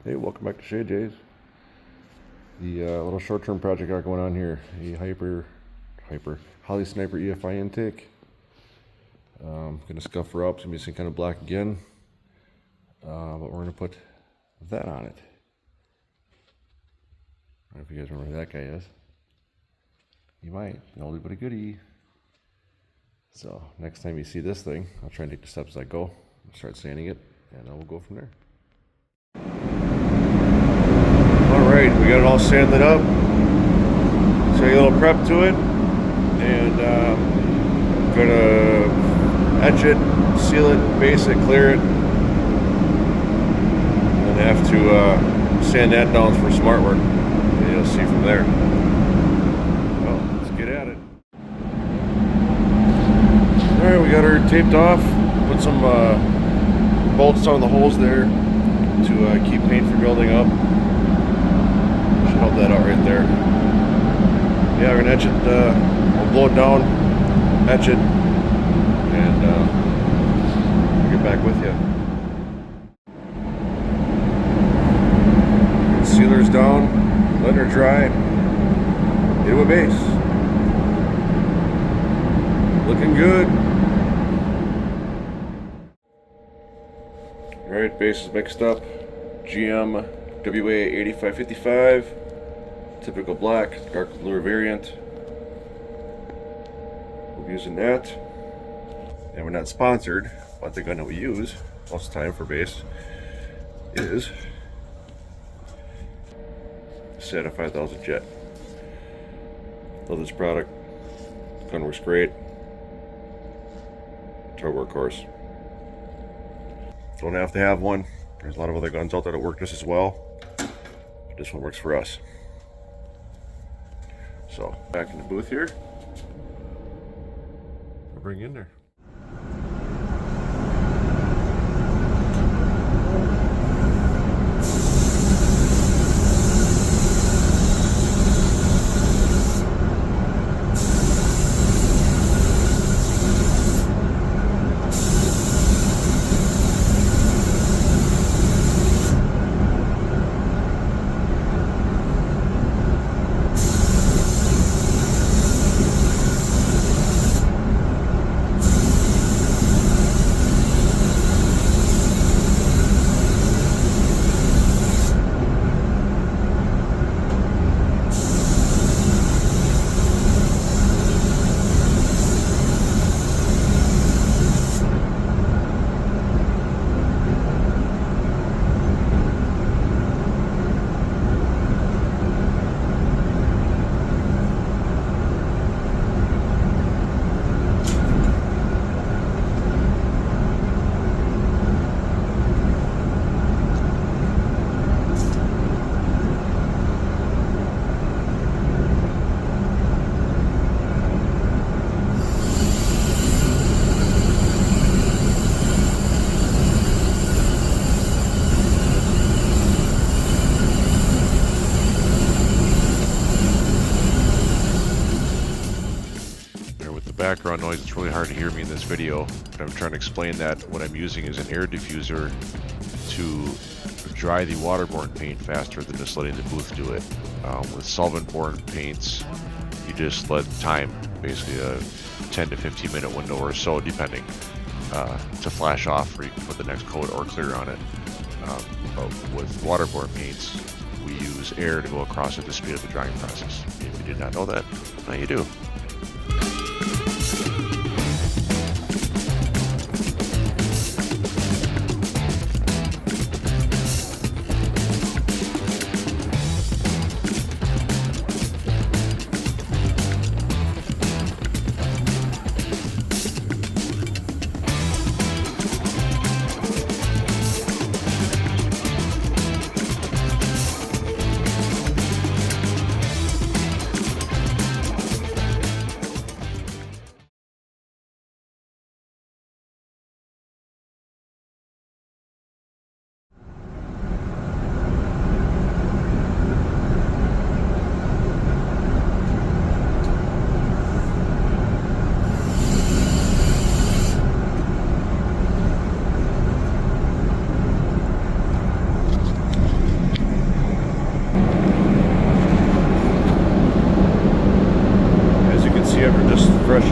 Hey, welcome back to Shade Jays. The little short-term project I got going on here, a hyper Holley Sniper EFI intake. Gonna scuff her up, it's gonna be some kind of black again, but we're gonna put that on it. I don't know if you guys remember who that guy is. You might, an oldie but a goodie. So next time you see this thing, I'll try and take the steps as I go. I'll start sanding it, and we'll go from there. Alright, we got it all sanded up. So a little prep to it, and gonna etch it, seal it, base it, clear it, and have to sand that down for some artwork. And you'll see from there. Well, let's get at it. Alright, we got her taped off. Put some bolts on the holes there to keep paint from building up. Should help that out right there. Yeah, we're gonna etch it, we'll blow it down, etch it, and we'll get back with you. Sealer's down, letting her dry, into a base. Looking good. Alright, base is mixed up. GM WA 8555, typical black, dark blue variant. We'll be using that. And we're not sponsored, but the gun that we use most of the time for base is Santa 5000 Jet. Love this product. Gun works great. It's our workhorse. Don't have to have one. There's a lot of other guns out there that work just as well. But this one works for us. So, back in the booth here. I'll bring you in there. Background noise, it's really hard to hear me in this video, but I'm trying to explain that what I'm using is an air diffuser to dry the waterborne paint faster than just letting the booth do it. With solvent-borne paints, you just let time, basically a 10 to 15 minute window or so, depending, to flash off where you can put the next coat or clear on it. But with waterborne paints, we use air to go across it to speed up the drying process. If you did not know that, now you do.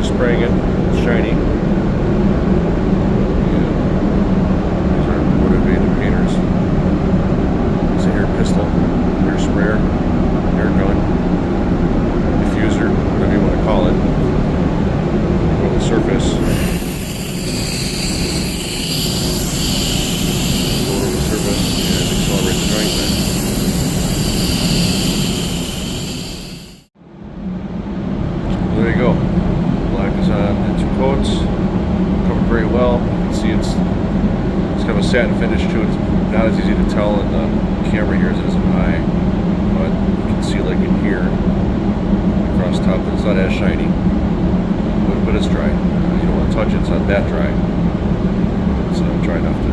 she's spraying it. It's shiny. These are motivated painters. It's a hair pistol, hair sprayer, hair gun, diffuser, whatever you want to call it. On the surface. Go over the surface and accelerate the joint then. There you go. Black is on in 2 coats. Covered very well. You can see it's kind of a satin finish to it. It's not as easy to tell in the camera here as it is in my eye, but you can see like in here across top that it's not as shiny, but it's dry. You don't want to touch it. It's not that dry. It's dry enough to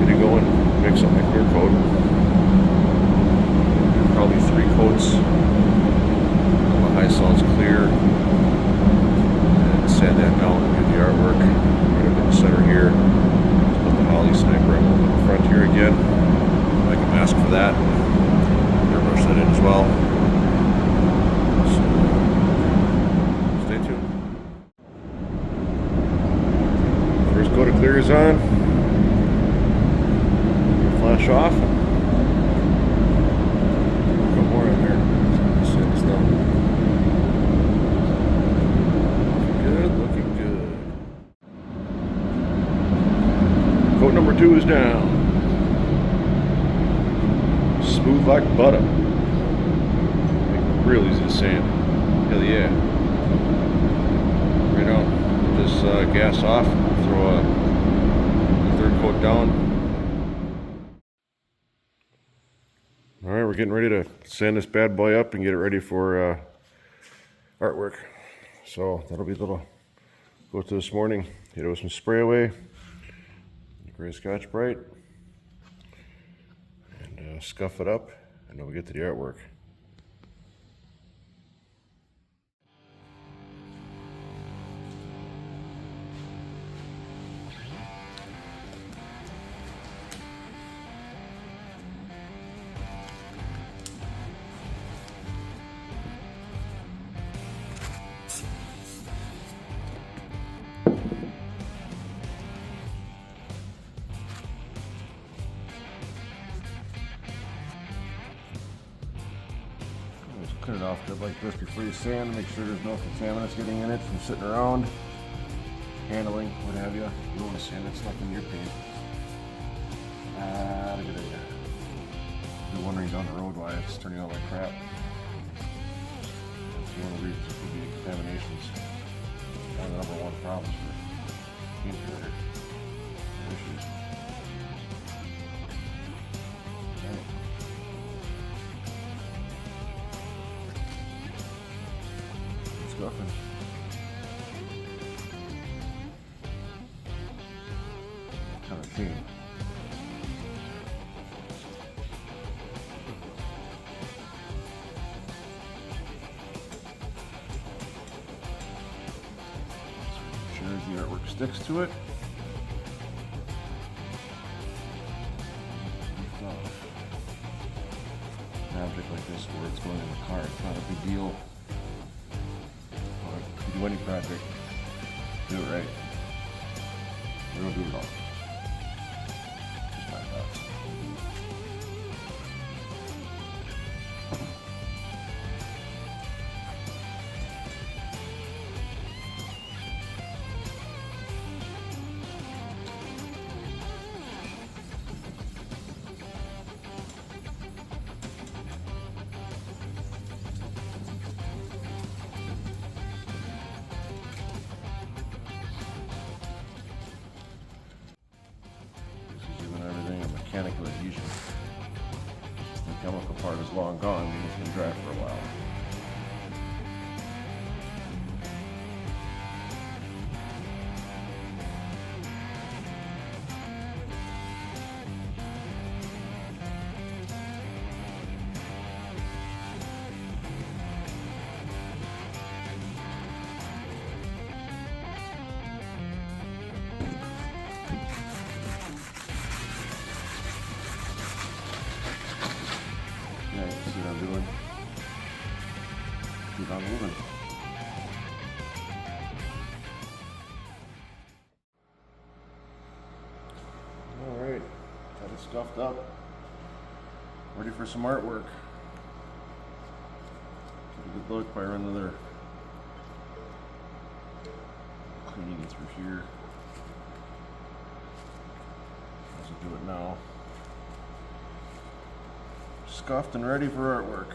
get it going. Mix up my clear coat. Probably 3 coats. High solids clear, and sand that down and do the artwork right up in the center here. Let's put the Holley Sniper emblem in the front here again. Like a mask for that. Airbrush that in as well. So, stay tuned. First coat of clear is on. Flash off. Got more in there. Sand is down. Coat number 2 is down. Smooth like butter. Real easy to sand. Hell yeah. Right now, put this gas off. Throw a 3rd coat down. Alright, we're getting ready to sand this bad boy up and get it ready for artwork. So that'll be a little go to this morning. Hit it with some spray away. Gray Scotch Brite, and scuff it up, and then we get to the artwork. Clean it off good like this before you sand. Make sure there's no contaminants getting in it from sitting around, handling, what have you. You don't want to sand that stuff in your paint. Not a good idea. You're wondering down the road why it's turning out like crap. That's one of the reasons it could be contaminations. One of the number 1 problems for paint related issues. Scuffing. Kind of clean. Make sure the artwork sticks to it. An object like this where it's going in the car, it's not a big deal. Do any project, do it right. We don't do it all. Just my thoughts. Mechanical adhesion. The chemical part is long gone, and it's been dry for a while. Yeah, you can see what I'm doing. Scuffed up, ready for some artwork. Get a good look by running their cleaning it through here. As I do it now. Scuffed and ready for artwork.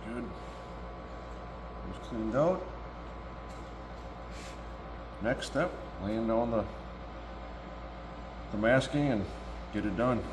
Good. Just cleaned out. Next step, laying down the masking and get it done.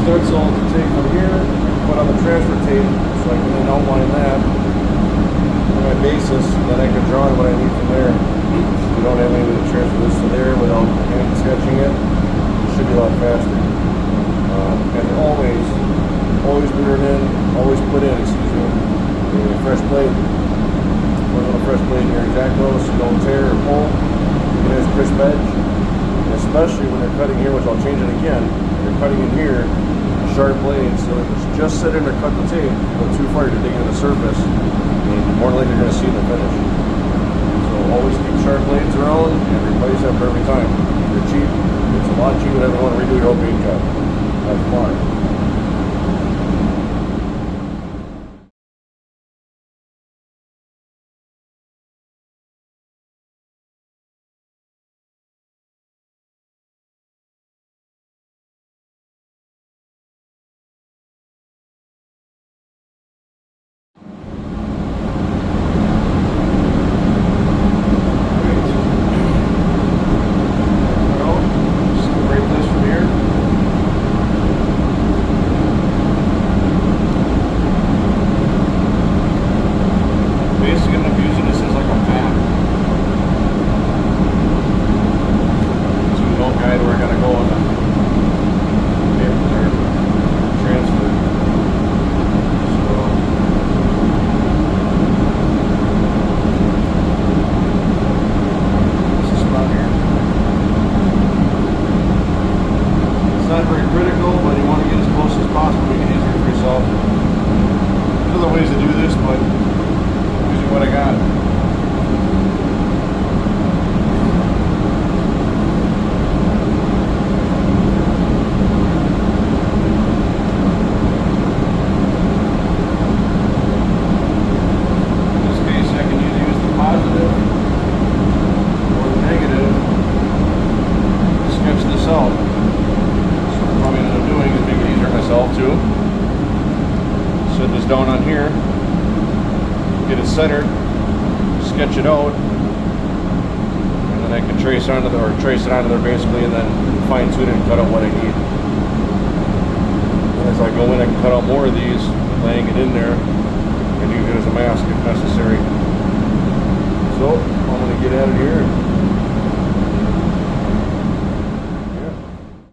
Studs all to take from here, put on the transfer tape so I can then outline that for my basis, and then I can draw what I need from there. We don't have any way to transfer this to there without hand sketching it. It should be a lot faster. And always mirror it in, always put in, a fresh blade. Put on a fresh blade in your X-Acto so you don't tear or pull. Get a nice crisp edge. And especially when you're cutting here, which I'll change it again, you're cutting in here, sharp blades, so if it's just sit in or cut the tape, go too far to dig into the surface, and more likely you're going to see the finish. So always keep sharp blades around and replace them every time. They're cheap. It's a lot cheaper than want to redo your whole paint job. Have fun. Ways to do this, but I'm using what I got. In this case, I can either use the positive or the negative to sketch this out. So what I'm probably going to end up doing is make it easier myself too. Set this down on here, get it centered, sketch it out, and then I can trace it onto there basically, and then fine tune it and cut out what I need. And as I go in, I can cut out more of these, laying it in there, and use it as a mask if necessary. So I'm going to get at it here.